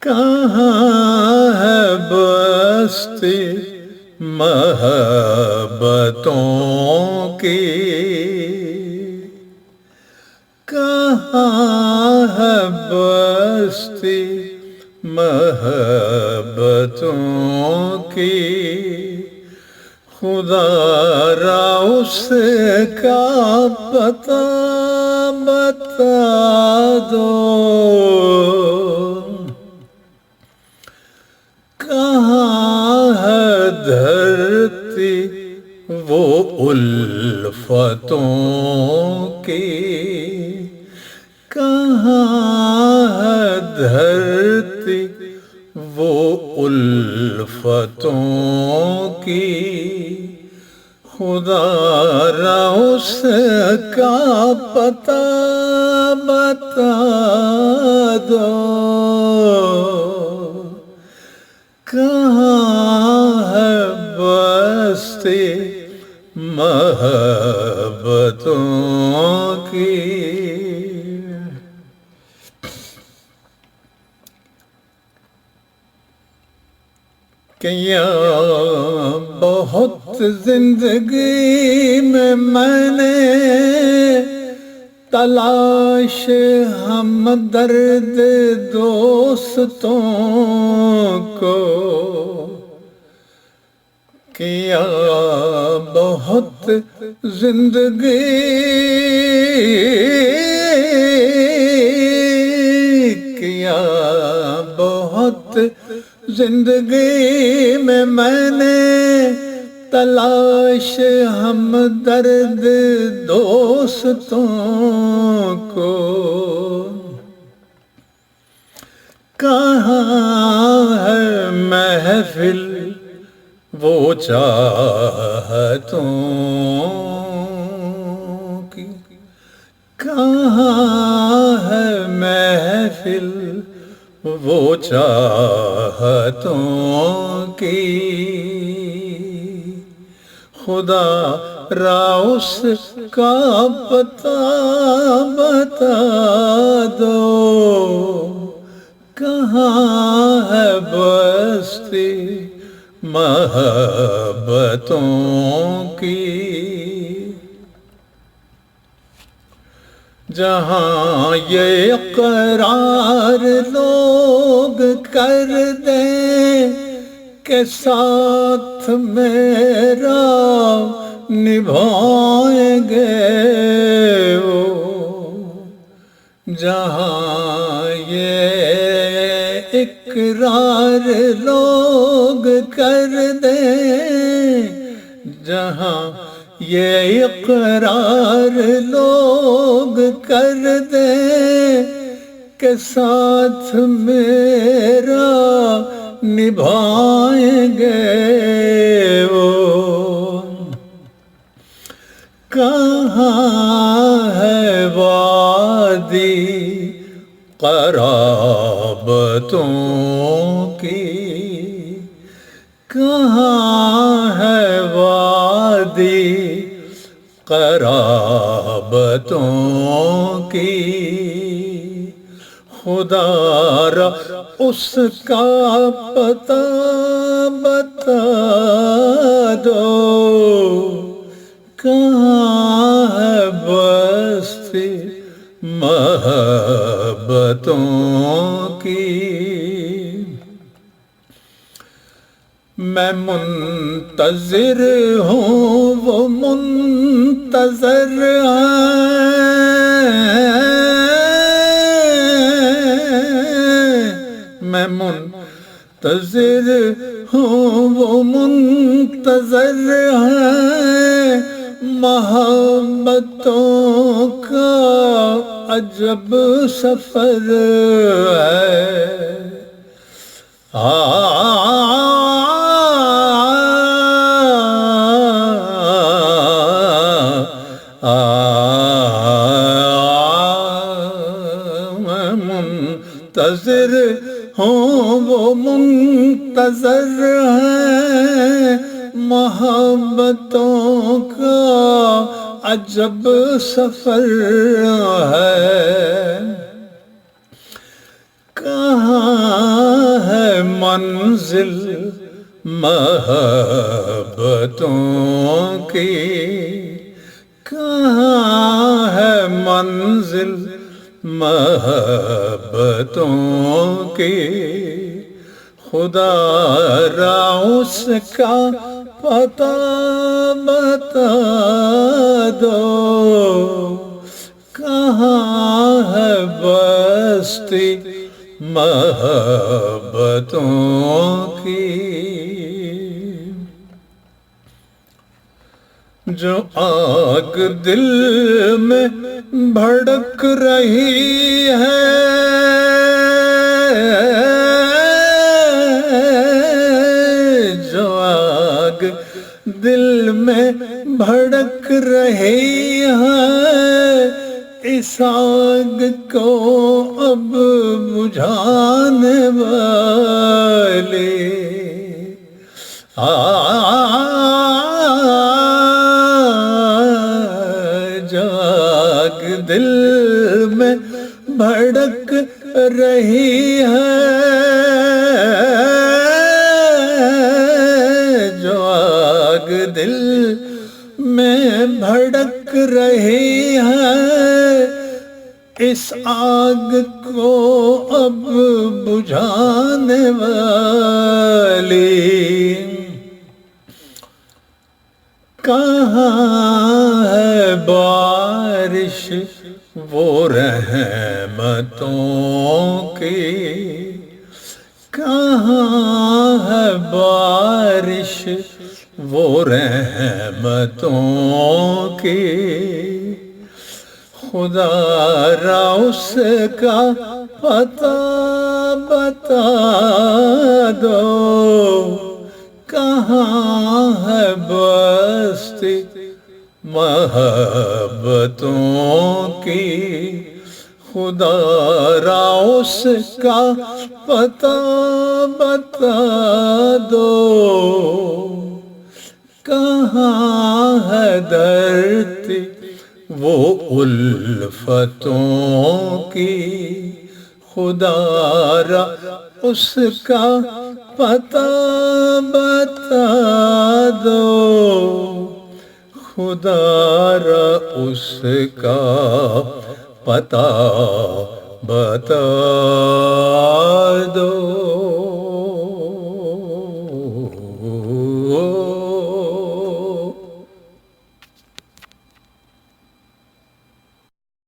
کہاں ہے بستی محبتوں کی، کہاں ہے بستی محبتوں کی، خدا را اس کا پتہ بتا دو، کہاں ہے دھرتی وہ الفتوں کی، کہاں ہے دھرتی وہ الفتوں کی، خدا را اس کا پتہ بتا دو، کہاں ہے بستی محبتوں کی۔ کہ یہاں بہت زندگی میں نے تلاش ہم درد دوستوں کو کیا، بہت زندگی کیا، بہت زندگی میں نے تلاش ہم درد دوستوں کو، کہاں ہے محفل وہ چاہتوں کی، کہاں ہے محفل وہ چاہتوں کی، خدا را اس کا پتہ بتا دو، کہاں ہے بستی محبتوں کی، جہاں یہ اقرار لوگ کر دیں کہ ساتھ میرا نبھائیں گے وہ، جہاں یہ اقرار لوگ کر دیں، جہاں یہ اقرار لوگ کر دیں کہ ساتھ میرا نبھائیں گے وہ، کہاں ہے وادی قرابتوں کی، کہاں ہے وادی قرابتوں کی، خدا را اس کا پتہ بتا دو، کہاں ہے بستی محبتوں کی۔ میں منتظر ہوں وہ منتظر ہیں، میں منتظر ہوں وہ منتظر ہیں، محبتوں کا عجب سفر ہے، میں منتظر ہوں وہ منتظر ہیں، محبتوں کا عجب سفر ہے، کہاں منزل محبتوں کی؟ کہاں ہے منزل محبتوں کی؟ خدا را اس کا پتہ بتا دو، کہاں ہے بستی محبتوں کی؟ جو آگ دل میں بھڑک رہی ہے، جو آگ دل میں بھڑک رہی ہے، اس آگ کو اب بجھانے والے جو آگ دل میں بھڑک رہی ہے، جو آگ دل میں بھڑک رہی ہے، اس آگ کو اب بجھانے والی کہاں ہے بارش وہ رحمتوں کی؟ کہاں ہے بارش وہ رحمتوں کی؟ خدا را اس کا پتہ بتا دو، کہاں ہے بستی محبتوں کی؟ خدا را اس کا پتہ بتا دو، کہاں ہے دھرتی وہ الفتوں کی؟ خدا را اس کا پتہ بتا دو، خدا را اس کا پتہ بتا دو۔